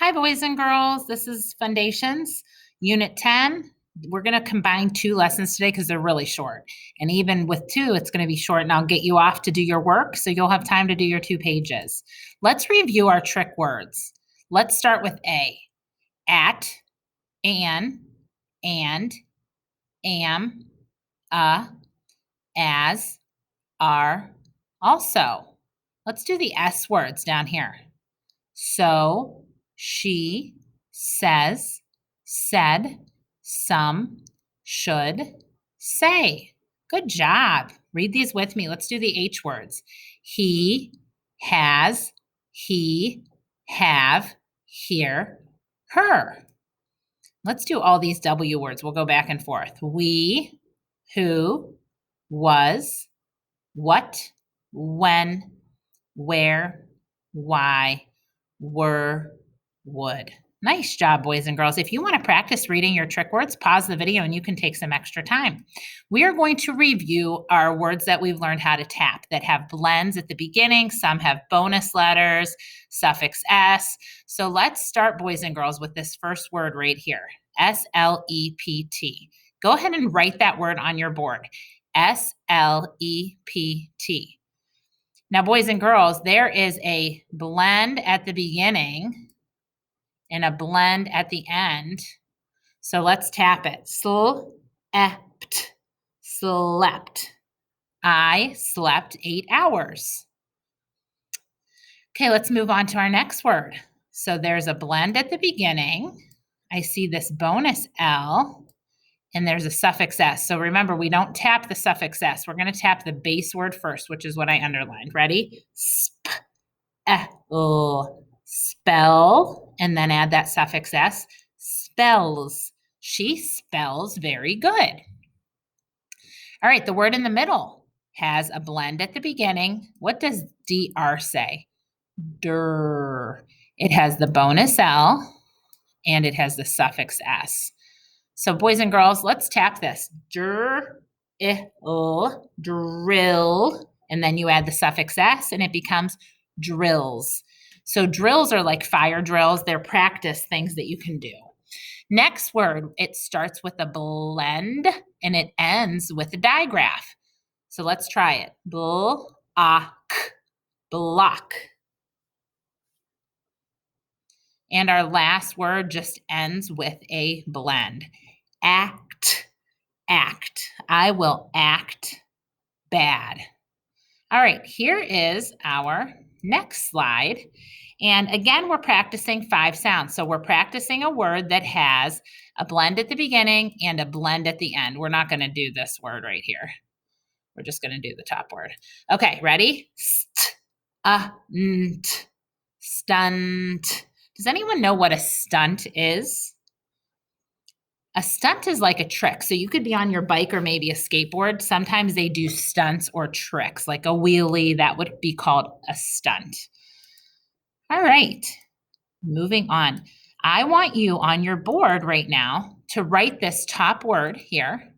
Hi, boys and girls. This is Foundations, Unit 10. We're going to combine 2 lessons today because they're really short. And even with 2, it's going to be short, and I'll get you off to do your work so you'll have time to do your 2 pages. Let's review our trick words. Let's start with A. At, and, am, as, are, also. Let's do the S words down here. So, she, says, said, some, should, say. Good job. Read these with me. Let's do the H words. He, has, he, have, here, her. Let's do all these W words. We'll go back and forth. We, who, was, what, when, where, why, were, would. Nice job, boys and girls. If you want to practice reading your trick words, pause the video and you can take some extra time. We are going to review our words that we've learned how to tap that have blends at the beginning. Some have bonus letters, suffix S. So let's start, boys and girls, with this first word right here, S-L-E-P-T. Go ahead and write that word on your board, S-L-E-P-T. Now, boys and girls, there is a blend at the beginning and a blend at the end. So let's tap it. Slept, slept. I slept 8 hours. Okay, let's move on to our next word. So there's a blend at the beginning. I see this bonus L. And there's a suffix S. So remember, we don't tap the suffix S. We're going to tap the base word first, which is what I underlined. Ready? Spell, and then add that suffix S. Spells. She spells very good. All right, the word in the middle has a blend at the beginning. What does DR say? Der. It has the bonus L, and it has the suffix S. So boys and girls, let's tap this. Drill, and then you add the suffix S and it becomes drills. So drills are like fire drills. They're practice things that you can do. Next word, it starts with a blend and it ends with a digraph. So let's try it. Block. And our last word just ends with a blend. Act. I will act bad. All right, here is our next slide. And again, we're practicing 5 sounds. So we're practicing a word that has a blend at the beginning and a blend at the end. We're not going to do this word right here. We're just going to do the top word. Okay, ready? Stunt. Does anyone know what a stunt is? A stunt is like a trick. So you could be on your bike or maybe a skateboard. Sometimes they do stunts or tricks, like a wheelie. That would be called a stunt. All right, moving on. I want you on your board right now to write this top word here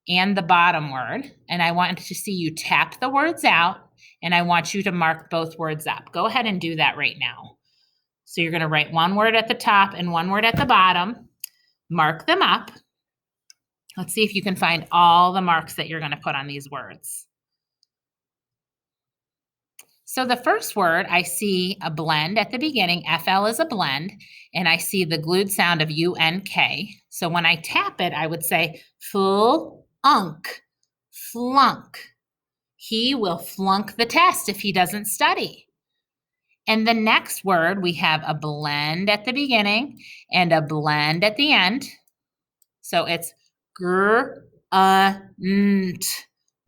and the bottom word. And I want to see you tap the words out, and I want you to mark both words up. Go ahead and do that right now. So you're going to write one word at the top and one word at the bottom. Mark them up. Let's see if you can find all the marks that you're going to put on these words. So the first word, I see a blend at the beginning. FL is a blend, and I see the glued sound of UNK. So when I tap it, I would say flunk. He will flunk the test if he doesn't study. And the next word, we have a blend at the beginning and a blend at the end. So it's grunt.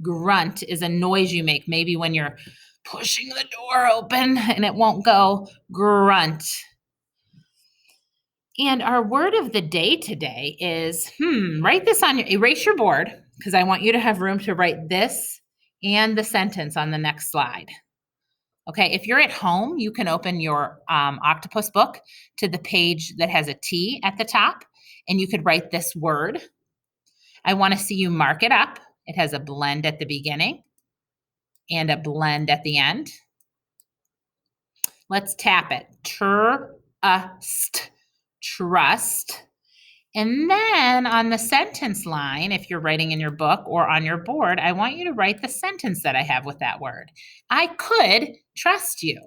Grunt is a noise you make, maybe when you're pushing the door open and it won't go. Grunt. And our word of the day today is, write this on erase your board, because I want you to have room to write this and the sentence on the next slide. Okay, if you're at home, you can open your octopus book to the page that has a T at the top, and you could write this word. I want to see you mark it up. It has a blend at the beginning and a blend at the end. Let's tap it. trust. And then on the sentence line, if you're writing in your book or on your board, I want you to write the sentence that I have with that word. I could trust you.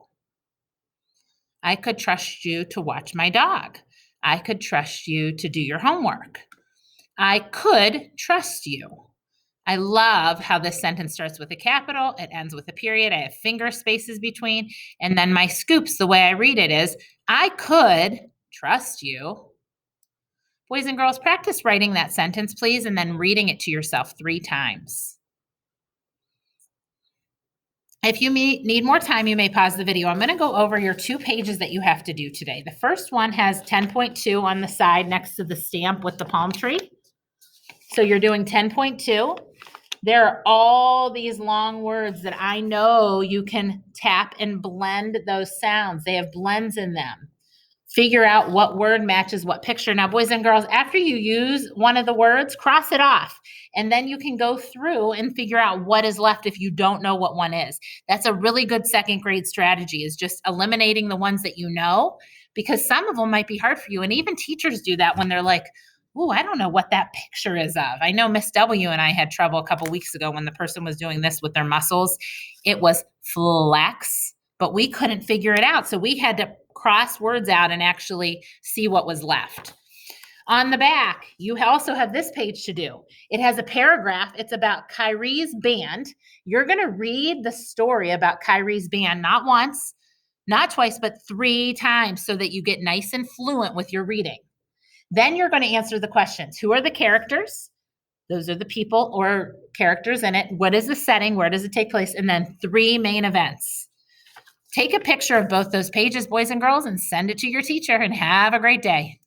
I could trust you to watch my dog. I could trust you to do your homework. I could trust you. I love how this sentence starts with a capital, it ends with a period, I have finger spaces between, and then my scoops, the way I read it is, I could trust you. Boys and girls, practice writing that sentence, please, and then reading it to yourself 3 times. If you need more time, you may pause the video. I'm going to go over your 2 pages that you have to do today. The first one has 10.2 on the side next to the stamp with the palm tree. So you're doing 10.2. There are all these long words that I know you can tap and blend those sounds. They have blends in them. Figure out what word matches what picture. Now, boys and girls, after you use one of the words, cross it off. And then you can go through and figure out what is left if you don't know what one is. That's a really good 2nd grade strategy, is just eliminating the ones that you know, because some of them might be hard for you. And even teachers do that when they're like, oh, I don't know what that picture is of. I know Miss W and I had trouble a couple weeks ago when the person was doing this with their muscles. It was flex, but we couldn't figure it out. So we had to cross words out and actually see what was left. On the back, you also have this page to do. It has a paragraph. It's about Kyrie's band. You're going to read the story about Kyrie's band, not once, not twice, but 3 times so that you get nice and fluent with your reading. Then you're going to answer the questions. Who are the characters? Those are the people or characters in it. What is the setting? Where does it take place? And then 3 main events. Take a picture of both those pages, boys and girls, and send it to your teacher, and have a great day.